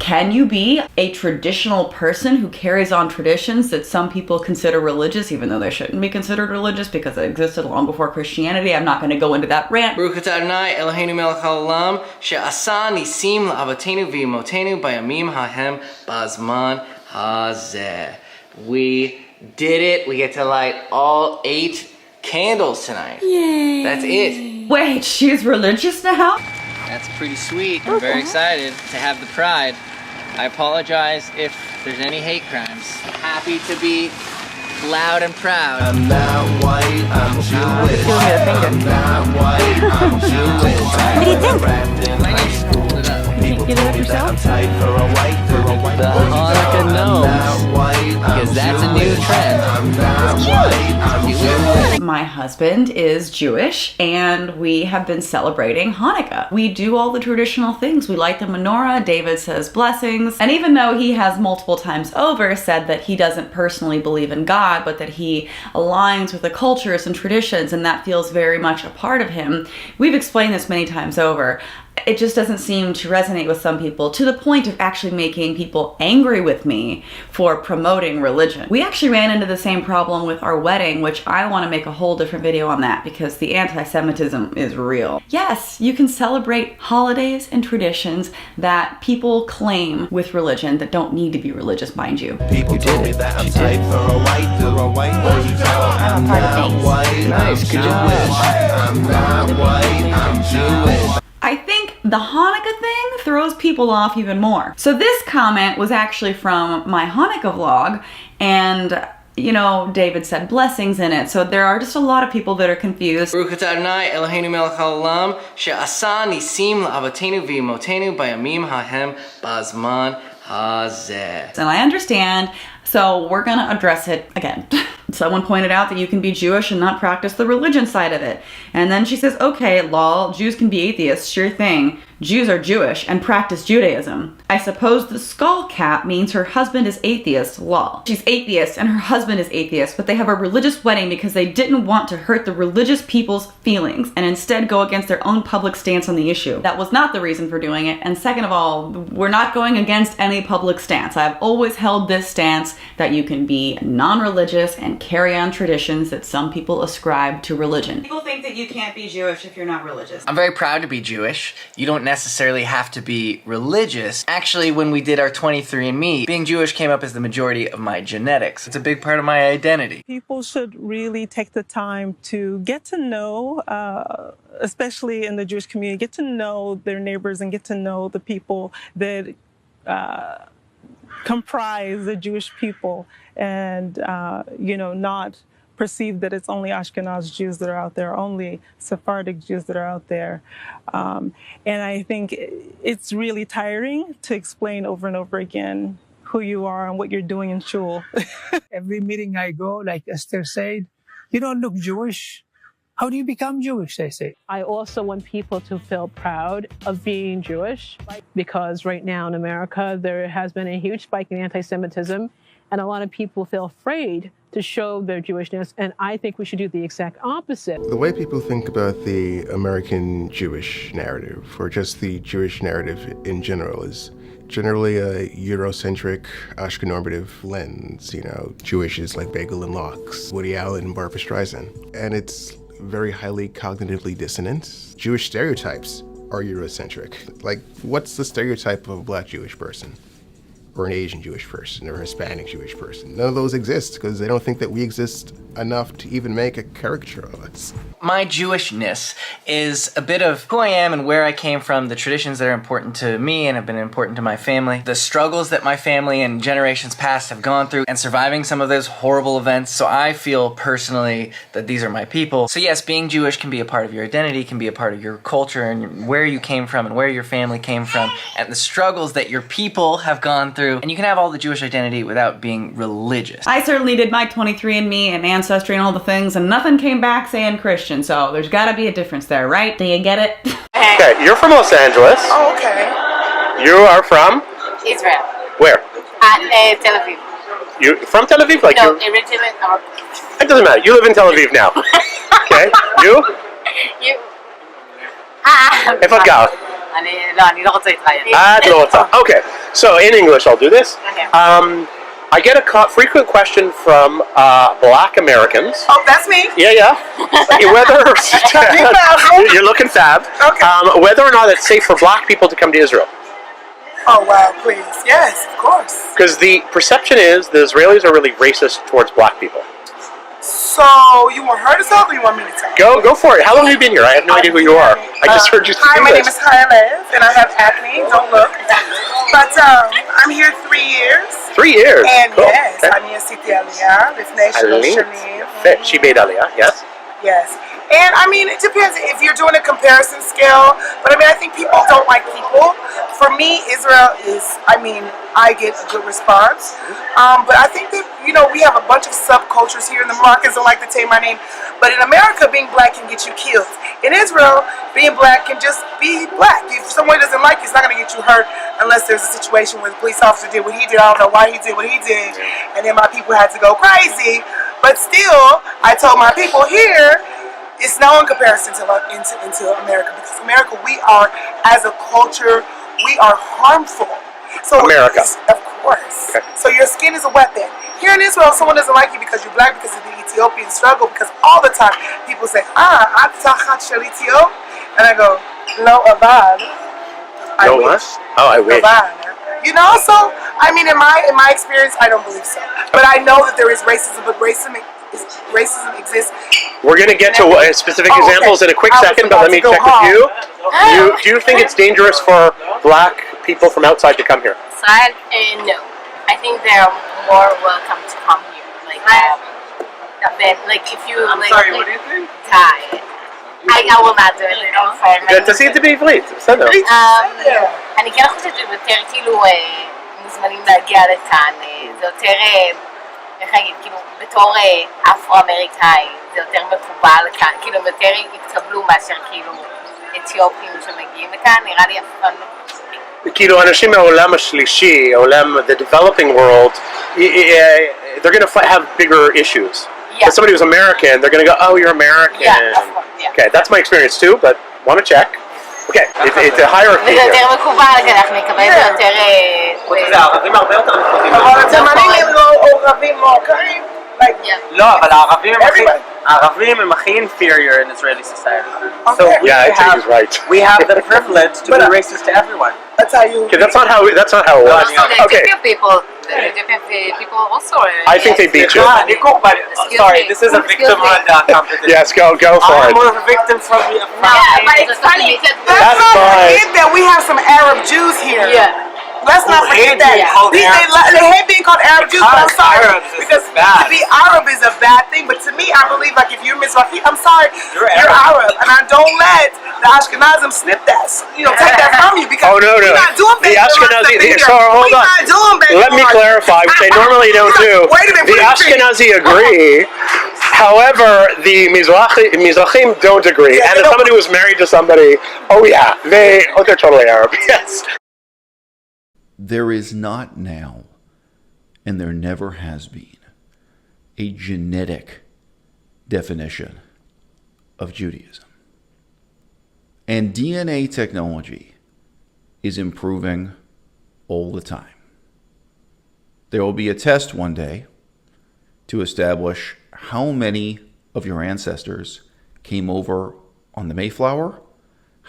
Can you be a traditional person who carries on traditions that some people consider religious, even though they shouldn't be considered religious because it existed long before Christianity? I'm not going to go into that rant. Baruch atah Adonai Eloheinu melech haolam she'asa nisim la'avotenu v'imotenu bayamim hahem bazman hazeh. We did it. We get to light all 8 candles tonight. Yay. That's it. Wait, she's religious now? That's pretty sweet. I'm very excited to have the pride. I apologize if there's any hate crimes. Happy to be loud and proud. I'm not white, I'm Jewish. I'm not white, I'm Jewish. What do you think? My name's pulled it up. You get it up yourself? I'm tight for a white girl. The Hanukkah gnomes. Because that's a new trend. I'm not white, I'm Jewish. My husband is Jewish and we have been celebrating Hanukkah. We do all the traditional things. We light the menorah, David says blessings, and even though he has multiple times over said that he doesn't personally believe in God, but that he aligns with the cultures and traditions and that feels very much a part of him, we've explained this many times over. It just doesn't seem to resonate with some people to the point of actually making people angry with me for promoting religion. We actually ran into the same problem with our wedding, which I want to make a whole different video on that because the anti-Semitism is real. Yes, you can celebrate holidays and traditions that people claim with religion that don't need to be religious, mind you. People told me that I'm tight for a white girl. I'm not white, I'm Jewish. I'm not white, I'm Jewish. I think the Hanukkah thing throws people off even more. So this comment was actually from my Hanukkah vlog, and you know, David said blessings in it, so there are just a lot of people that are confused. Baruch atah Adonai Eloheinu melech haolam she'asa nisim la'avotenu v'imotenu bayamim hahem bazman hazeh. And I understand, so we're gonna address it again. Someone pointed out that you can be Jewish and not practice the religion side of it. And then she says, okay, lol, Jews can be atheists, sure thing. Jews are Jewish and practice Judaism. I suppose the skull cap means her husband is atheist, lol. She's atheist and her husband is atheist, but they have a religious wedding because they didn't want to hurt the religious people's feelings and instead go against their own public stance on the issue. That was not the reason for doing it. And second of all, we're not going against any public stance. I've always held this stance that you can be non-religious and carry on traditions that some people ascribe to religion. People think that you can't be Jewish if you're not religious. I'm very proud to be Jewish. You don't necessarily have to be religious. Actually, when we did our 23andMe, being Jewish came up as the majority of my genetics. It's a big part of my identity. People should really take the time to get to know, especially in the Jewish community, get to know their neighbors and get to know the people that comprise the Jewish people, and you know, not perceive that it's only Ashkenaz Jews that are out there, only Sephardic Jews that are out there. And I think it's really tiring to explain over and over again who you are and what you're doing in shul. Every meeting I go, like Esther said, you don't look Jewish. How do you become Jewish, they say? I also want people to feel proud of being Jewish, because right now in America, there has been a huge spike in anti-Semitism, and a lot of people feel afraid to show their Jewishness, and I think we should do the exact opposite. The way people think about the American Jewish narrative, or just the Jewish narrative in general, is generally a Eurocentric, Ashkenormative lens. You know, Jewish is like bagel and lox, Woody Allen and Barbra Streisand. And it's very highly cognitively dissonant. Jewish stereotypes are Eurocentric. Like, what's the stereotype of a black Jewish person? Or an Asian Jewish person, or a Hispanic Jewish person? None of those exist because they don't think that we exist enough to even make a caricature of us. My Jewishness is a bit of who I am and where I came from, the traditions that are important to me and have been important to my family, the struggles that my family and generations past have gone through, and surviving some of those horrible events. So I feel personally that these are my people. So yes, being Jewish can be a part of your identity, can be a part of your culture and where you came from and where your family came from, and the struggles that your people have gone through. And you can have all the Jewish identity without being religious. I certainly did my 23andMe and Ancestry and all the things, and nothing came back saying Christian, so there's gotta be a difference there, right? Do you get it? Okay, you're from Los Angeles. Oh, okay. You are from? Israel. Where? Tel Aviv. You from Tel Aviv? Like no, you? originally. It doesn't matter. You live in Tel Aviv now. Okay. You? You. If I go. אני לא רוצה להתראיין. לא רוצה. Okay, so in English I'll do this. Okay. I get a frequent question from black Americans. Oh, that's me. Yeah. Whether you're looking fab. Okay. Whether or not it's safe for black people to come to Israel. Oh, wow, please. Yes, of course. Because the perception is the Israelis are really racist towards black people. So, you want her to talk or you want me to talk? Go for it. How long have you been here? I have no idea who you are. I just heard you speak Hi, my name English. is Halev, and I have acne. Don't look. But I'm here 3 years. 3 years. And Cool. yes, Okay. אני עשיתי עלייה לפני 3 שנים. Fit. She made Aliyah, yes. Yes. And I mean, it depends if you're doing a comparison scale. But I mean, I think people don't like people. For me, Israel is, I mean, I get a good response. But I think that, you know, we have a bunch of subcultures here. And the Moroccans don't like to say my name. But in America, being black can get you killed. In Israel, being black can just be black. If someone doesn't like you, it's not going to get you hurt unless there's a situation where the police officer did what he did. I don't know why he did what he did. And then my people had to go crazy. But still, I told my people here, it's no in comparison to into America, because America, we are, as a culture, we are harmful. So America. Of course. Okay. So your skin is a weapon. Here in Israel, someone doesn't like you because you're black, because of the Ethiopian struggle, because all the time people say, את תחת של אתיופ? And I go, לא אבל. No what? Oh, I wish. You know, so I mean, in my experience, I don't believe so. But I know that there is racism, but racism exists. We're going to get to specific examples in a quick second, but let me check with you. Do you think it's dangerous for black people from outside to come here? Israel? No. I think they're more welcome to come here. Like if you sorry, what do you think? die. I will not do it. I'm sorry. תעשי את זה בעברית, בסדר. אני כן חושבת שיותר כאילו מוזמנים להגיע לכאן. זה יותר, איך להגיד, כאילו בתור אפרו-אמריקאי זה יותר מקובל לכאן, כאילו יותר יתקבלו מאשר כאילו אתיופים שמגיעים לכאן, נראה לי אף פעם לא. כאילו אנשים מהעולם השלישי, העולם, the developing world, they're going to have bigger issues. If somebody who's American, they're going to go, oh, you're American. Yeah. Okay, that's my experience too, but want to check. Okay, it's a hierarchy זה here. יותר מקובל, אנחנו נקבל את זה יותר... הערבים הרבה יותר נחותים. אבל התימנים הם לא ערבים מרוקאים. לא, אבל הערבים הם הכי inferior in Israeli society. So we have the privilege to be racist to everyone. That's how you... Okay, that's not how it works. Also, Okay. the Ethiopian people also... I think they beat you. Sorry, this is a victimhood competition. Yes, go for I'm it. more of a victim from... but it's funny. Let's not forget that we have some Arab Jews here. Yeah. Let's not forget that. They hate being called Arab Jews, but I'm sorry. Because to be Arab is a bad thing, but to me, I believe like if you're Mizrahi, I'm sorry, you're Arab. And I don't let the Ashkenazim snip that, take that from you, because we're not doing the Ashkenazi, hold on. Let me clarify, which they normally don't do. The Ashkenazi agree. However, the Mizrahim don't agree. And if somebody was married to somebody, they're totally Arab. Yes. There is not now, and there never has been, a genetic definition of Judaism. And DNA technology is improving all the time. There will be a test one day to establish how many of your ancestors came over on the Mayflower,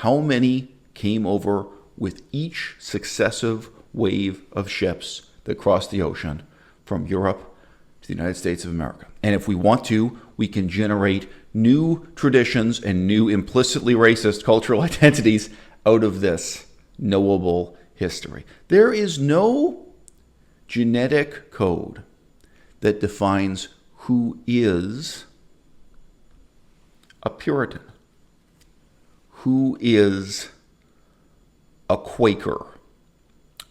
how many came over with each successive wave of ships that crossed the ocean from Europe to the United States of America. And if we want to, we can generate new traditions and new implicitly racist cultural identities out of this knowable history. There is no genetic code that defines who is a Puritan, who is a Quaker.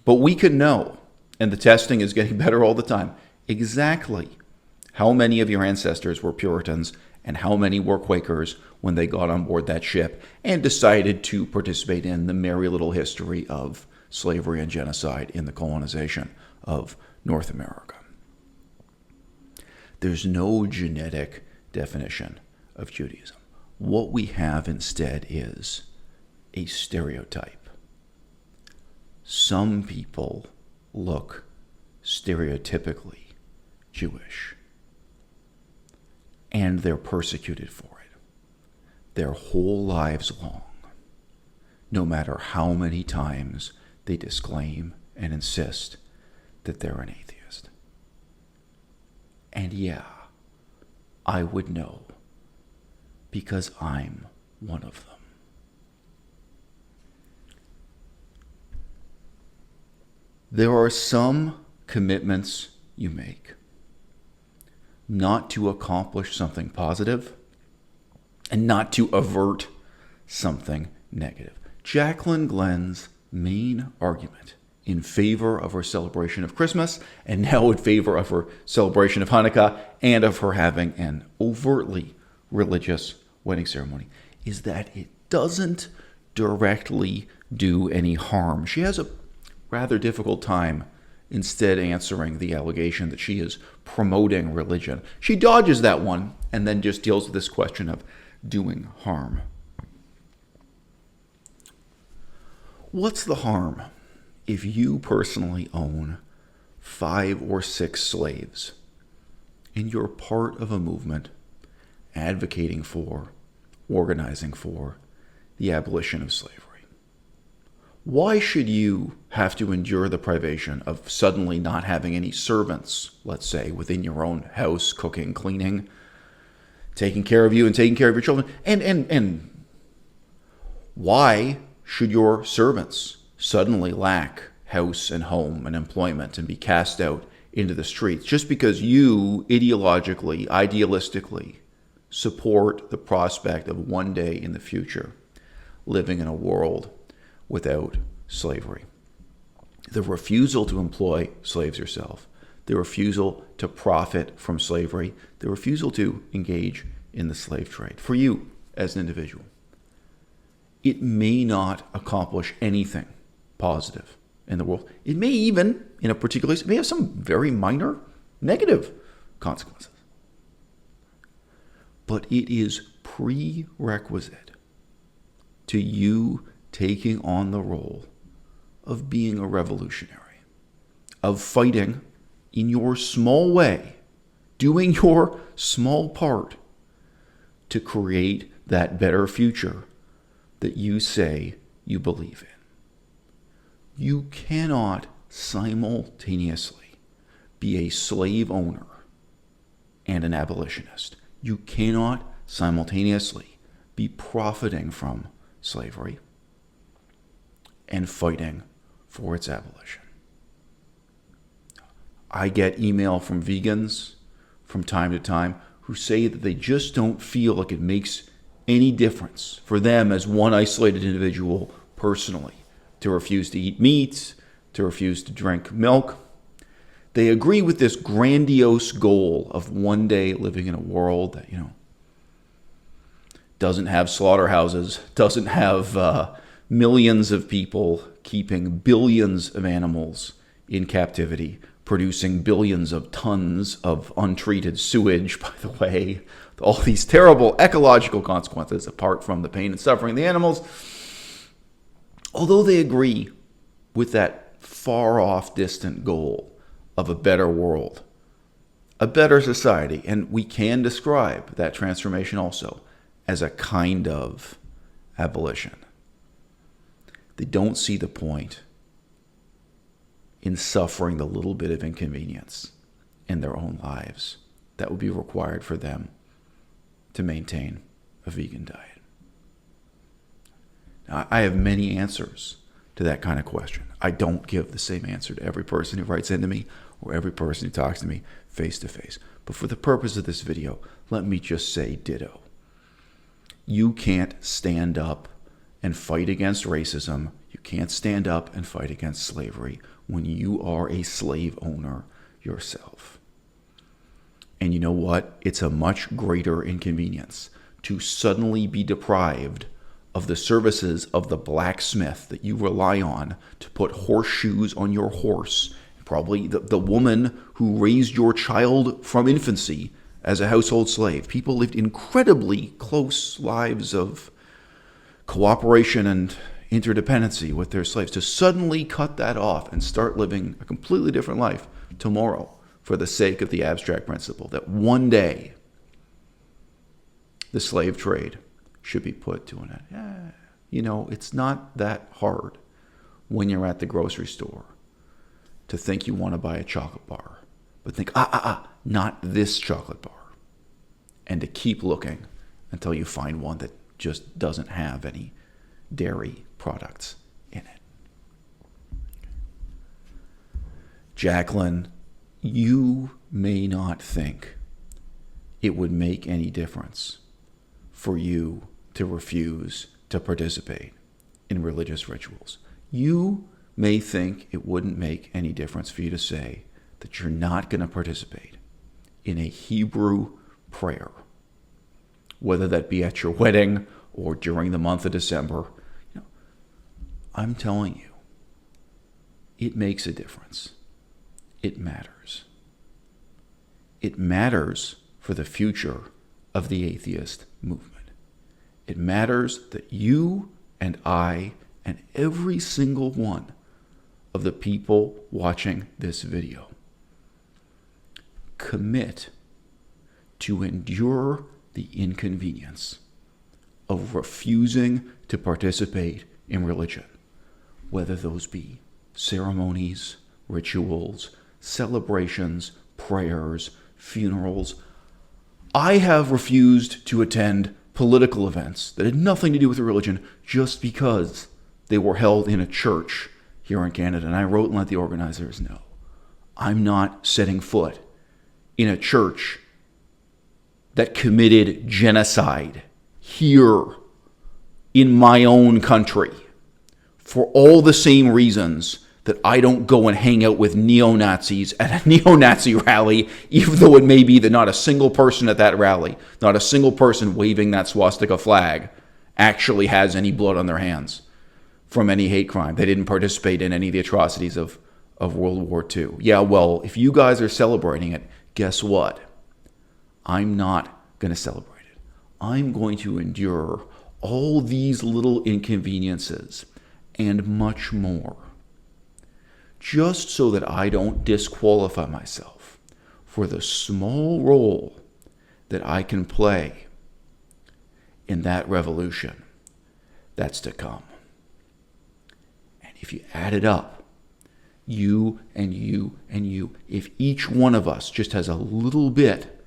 But we can know, and the testing is getting better all the time, exactly how many of your ancestors were Puritans and how many were Quakers when they got on board that ship and decided to participate in the merry little history of slavery and genocide in the colonization of North America. There's no genetic definition of Judaism. What we have instead is a stereotype some people look stereotypically Jewish, and they're persecuted for it their whole lives long, no matter how many times they disclaim and insist that they're an atheist. And yeah, I would know, because I'm one of them. There are some commitments you make not to accomplish something positive and not to avert something negative. Jaclyn Glenn's main argument in favor of her celebration of Christmas, and now in favor of her celebration of Hanukkah, and of her having an overtly religious wedding ceremony, is that it doesn't directly do any harm. She has a rather difficult time instead answering the allegation that she is promoting religion. She dodges that one and then just deals with this question of doing harm. What's the harm if you personally own 5 or 6 slaves and you're part of a movement advocating for, organizing for the abolition of slavery? Why should you have to endure the privation of suddenly not having any servants, let's say, within your own house, cooking, cleaning, taking care of you and taking care of your children? And why should your servants suddenly lack house and home and employment and be cast out into the streets just because you ideologically, idealistically support the prospect of one day in the future living in a world without slavery? The refusal to employ slaves yourself, the refusal to profit from slavery, the refusal to engage in the slave trade for you as an individual. It may not accomplish anything positive in the world. It may even, in a particular case, it may have some very minor negative consequences. But it is prerequisite to you taking on the role of being a revolutionary, of fighting in your small way, doing your small part to create that better future that you say you believe in. You cannot simultaneously be a slave owner and an abolitionist. You cannot simultaneously be profiting from slavery and fighting for its abolition. I get email from vegans from time to time who say that they just don't feel like it makes any difference for them as one isolated individual personally to refuse to eat meat, to refuse to drink milk. They agree with this grandiose goal of one day living in a world that, doesn't have slaughterhouses, doesn't have millions of people keeping billions of animals in captivity, producing billions of tons of untreated sewage, by the way, all these terrible ecological consequences apart from the pain and suffering of the animals. Although they agree with that far off distant goal of a better world, a better society, and we can describe that transformation also as a kind of abolition, they don't see the point in suffering the little bit of inconvenience in their own lives that would be required for them to maintain a vegan diet. Now, I have many answers to that kind of question. I don't give the same answer to every person who writes into me or every person who talks to me face to face. But for the purpose of this video, let me just say ditto. You can't stand up and fight against racism. You can't stand up and fight against slavery when you are a slave owner yourself. And you know what? It's a much greater inconvenience to suddenly be deprived of the services of the blacksmith that you rely on to put horseshoes on your horse. Probably the woman who raised your child from infancy as a household slave. People lived incredibly close lives of cooperation and interdependency with their slaves, to suddenly cut that off and start living a completely different life tomorrow for the sake of the abstract principle that one day the slave trade should be put to an end. You know, it's not that hard when you're at the grocery store to think you want to buy a chocolate bar, but think, not this chocolate bar. And to keep looking until you find one that just doesn't have any dairy products in it. Jaclyn, you may not think it would make any difference for you to refuse to participate in religious rituals. You may think it wouldn't make any difference for you to say that you're not going to participate in a Hebrew prayer, whether that be at your wedding or during the month of December. You know, I'm telling you, it makes a difference. It matters. It matters for the future of the atheist movement. It matters that you and I and every single one of the people watching this video commit to endure the inconvenience of refusing to participate in religion, whether those be ceremonies, rituals, celebrations, prayers, funerals. I have refused to attend political events that had nothing to do with religion just because they were held in a church here in Canada. And I wrote and let the organizers know, I'm not setting foot in a church that committed genocide here in my own country for all the same reasons that I don't go and hang out with neo-Nazis at a neo-Nazi rally, even though it may be that not a single person at that rally, not a single person waving that swastika flag actually has any blood on their hands from any hate crime. They didn't participate in any of the atrocities of World War II. Yeah, well, if you guys are celebrating it, guess what? I'm not going to celebrate it. I'm going to endure all these little inconveniences and much more, just so that I don't disqualify myself for the small role that I can play in that revolution that's to come. And if you add it up, you and you and you, if each one of us just has a little bit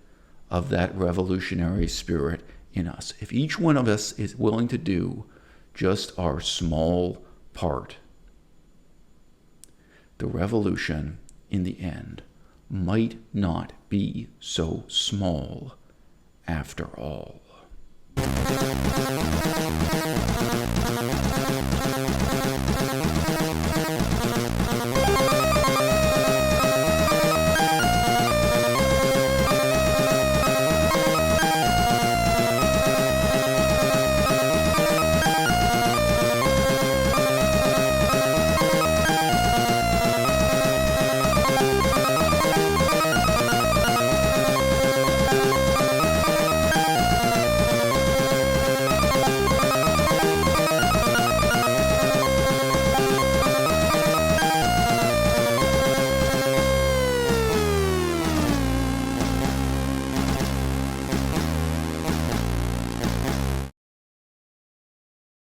of that revolutionary spirit in us, if each one of us is willing to do just our small part, the revolution in the end might not be so small after all.